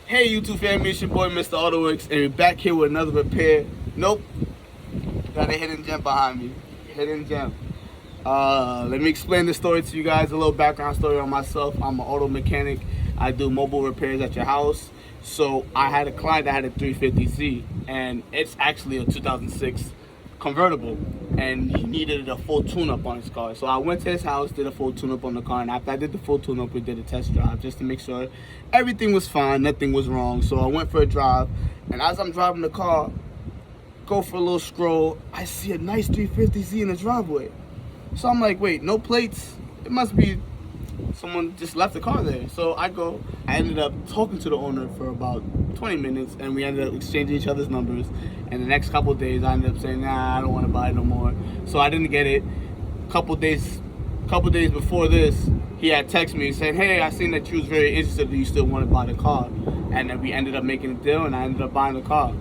Hey YouTube family, it's your boy Mr. AutoWorks, and we're back here with another repair. Nope, got a hidden gem behind me. Hidden gem. Let me explain the story to you guys, a little background story on myself. I'm an auto mechanic. I do mobile repairs at your house. So I had a client that had a 350Z, and it's actually a 2006 convertible, and he needed a full tune-up on his car. So I went to his house, did a full tune-up on the car, and after I did the full tune-up, we did a test drive just to make sure everything was fine, nothing was wrong. So I went for a drive, and as I'm driving the car, go for a little scroll, I see a nice 350Z in the driveway. So I'm like, wait, no plates? It must be someone just left the car there. So I ended up talking to the owner for about 20 minutes, and we ended up exchanging each other's numbers. And the next couple of days I ended up saying, nah, I don't want to buy it no more. So I didn't get it. Couple days before this, he had texted me saying, hey, I seen that you was very interested, that you still want to buy the car. And then we ended up making a deal, and I ended up buying the car.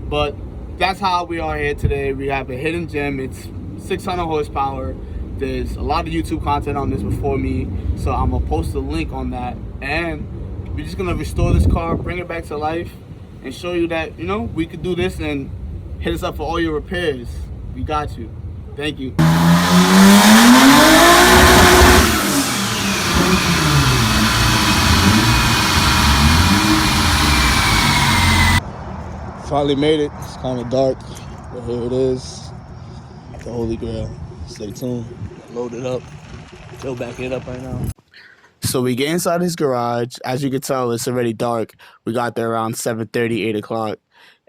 But that's how we are here today. We have a hidden gem. It's 600 horsepower. There's a lot of YouTube content on this before me, so I'm gonna post a link on that, and we're just gonna restore this car, bring it back to life, and show you that, you know, we could do this. And hit us up for all your repairs. We got you. Thank you. Finally made it. It's kind of dark, but here it is, the Holy Grail. Stay tuned. Load it up. Go back it up right now. So we get inside his garage. As you can tell, it's already dark. We got there around 7:30, 8 o'clock.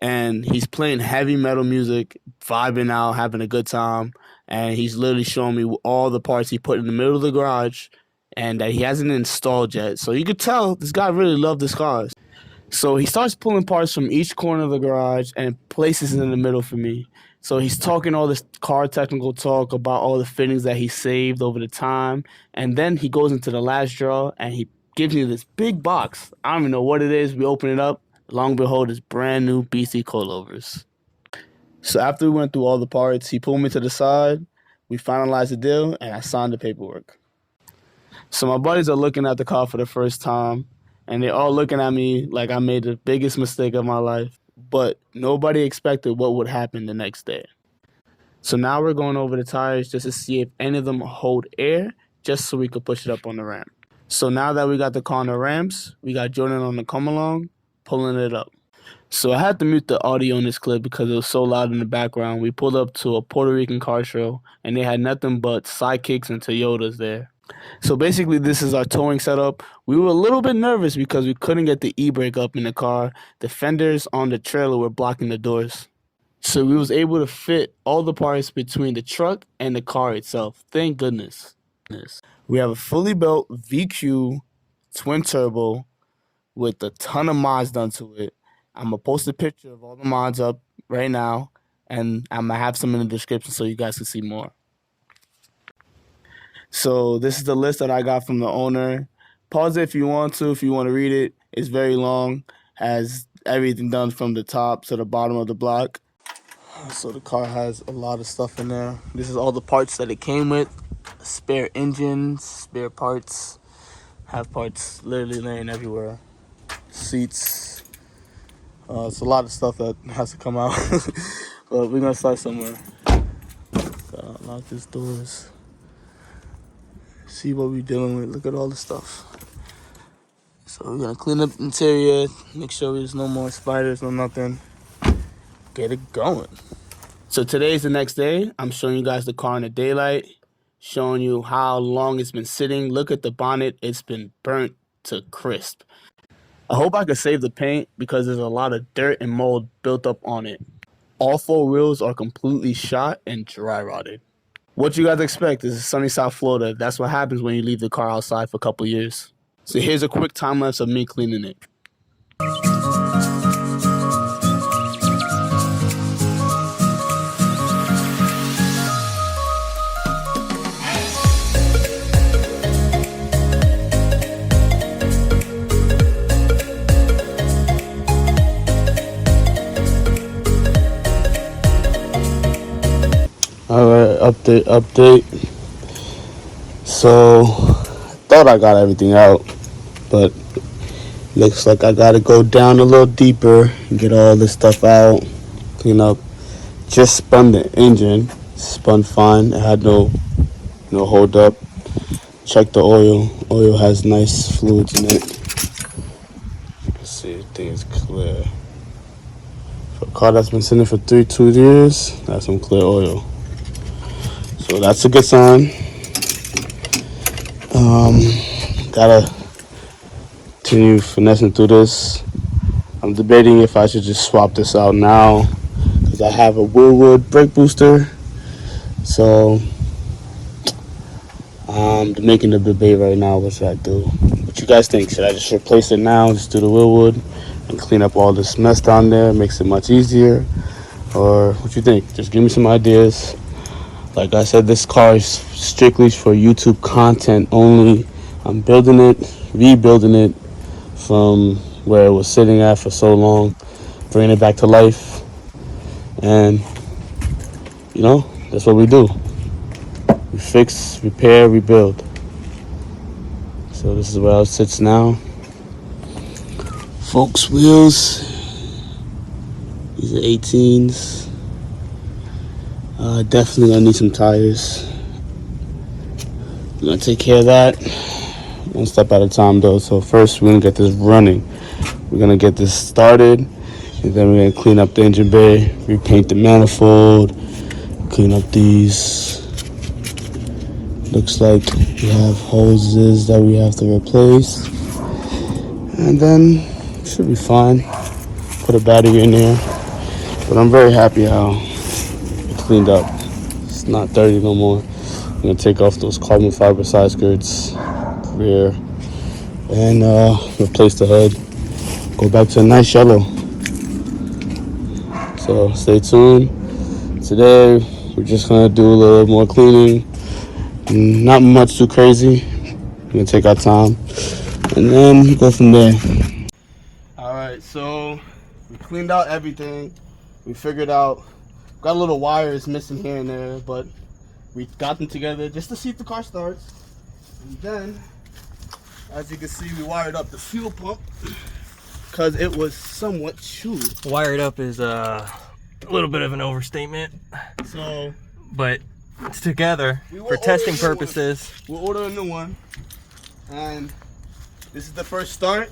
And he's playing heavy metal music, vibing out, having a good time. And he's literally showing me all the parts he put in the middle of the garage and that he hasn't installed yet. So you could tell this guy really loved his cars. So he starts pulling parts from each corner of the garage and places it in the middle for me. So he's talking all this car technical talk about all the fittings that he saved over the time. And then he goes into the last drawer and he gives me this big box. I don't even know what it is. We open it up. Long and behold, it's brand new BC coilovers. So after we went through all the parts, he pulled me to the side. We finalized the deal and I signed the paperwork. So my buddies are looking at the car for the first time, and they're all looking at me like I made the biggest mistake of my life. But nobody expected what would happen the next day. So now we're going over the tires just to see if any of them hold air, just so we could push it up on the ramp. So now that we got the car on the ramps, we got Jordan on the come along, pulling it up. So I had to mute the audio in this clip because it was so loud in the background. We pulled up to a Puerto Rican car show, and they had nothing but sidekicks and Toyotas there. So basically, this is our towing setup. We were a little bit nervous because we couldn't get the e-brake up in the car. The fenders on the trailer were blocking the doors. So we was able to fit all the parts between the truck and the car itself. Thank goodness. We have a fully built VQ twin turbo with a ton of mods done to it. I'm going to post a picture of all the mods up right now, and I'm going to have some in the description so you guys can see more. So this is the list that I got from the owner. Pause it if you want to read it. It's very long, has everything done from the top to the bottom of the block. So the car has a lot of stuff in there. This is all the parts that it came with. Spare engines, spare parts. Have parts literally laying everywhere. Seats. It's a lot of stuff that has to come out. But we're going to start somewhere. Lock these doors. See what we're dealing with. Look at all the stuff. So we're gonna clean up the interior, make sure there's no more spiders, no nothing. Get it going. So today's the next day. I'm showing you guys the car in the daylight, showing you how long it's been sitting. Look at the bonnet. It's been burnt to crisp. I hope I could save the paint because there's a lot of dirt and mold built up on it. All four wheels are completely shot and dry rotted. What you guys expect is sunny South Florida. That's what happens when you leave the car outside for a couple years. So here's a quick time lapse of me cleaning it. Alright, update. So, I thought I got everything out, but Looks like I gotta go down a little deeper and get all this stuff out, clean up. Just spun the engine, spun fine. It had no hold up. Check the oil. Oil has nice fluids in it. Let's see, I think it's clear. For a car that's been sitting for 2 years, that's some clear oil. So that's a good sign. Gotta continue finessing through this. I'm debating if I should just swap this out now because I have a Willwood brake booster. So I'm making the debate right now. What should I do? What you guys think? Should I just replace it now, just do the Willwood and clean up all this mess down there? Makes it much easier. Or what you think? Just give me some ideas. Like I said, this car is strictly for YouTube content only. I'm building it, rebuilding it from where it was sitting at for so long, bringing it back to life. And, that's what we do. We fix, repair, rebuild. So this is where it sits now. Folks wheels. These are 18s. Definitely gonna need some tires. I'm gonna take care of that. One step at a time though. So first we're gonna get this running. We're gonna get this started, and then we're gonna clean up the engine bay, repaint the manifold, clean up these. Looks like we have hoses that we have to replace, and then it should be fine. Put a battery in there, but I'm very happy how it cleaned up. It's not dirty no more. I'm gonna take off those carbon fiber side skirts, rear, and replace the hood. Go back to a nice yellow. So stay tuned. Today we're just gonna do a little more cleaning. Not much too crazy. We're gonna take our time and then go from there. Alright, so we cleaned out everything. We figured out, got a little wires missing here and there, but we got them together just to see if the car starts. And then, as you can see, we wired up the fuel pump because it was somewhat chewed. Wired up is a little bit of an overstatement. So, but it's together for testing purposes. We'll order a new one. And this is the first start.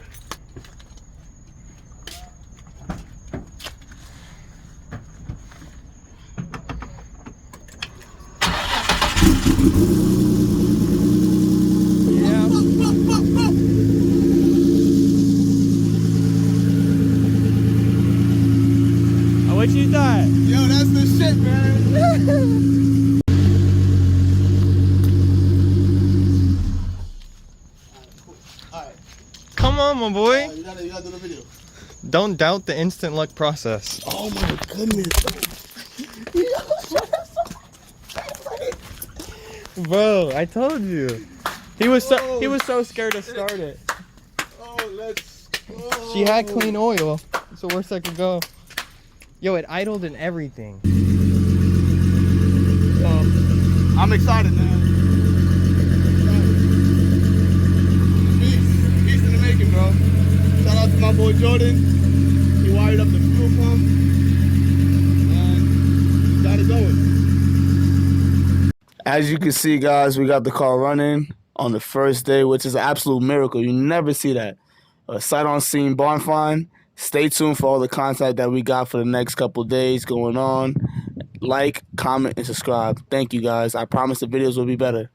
Yeah. What you thought? Yo, that's the shit, man. Come on, my boy. You gotta do the video. Don't doubt the instant luck process. Oh my goodness. Bro, I told you. He was so scared to start it. Oh, let's go. She had clean oil. It's the worst I could go. Yo, it idled and everything. I'm excited, man. Peace in the making, bro. Shout out to my boy Jordan. He wired up the fuel pump and got it going. As you can see, guys, we got the car running on the first day, which is an absolute miracle. You never see that. A sight on scene barn find. Stay tuned for all the content that we got for the next couple days going on. Like, comment, and subscribe. Thank you, guys. I promise the videos will be better.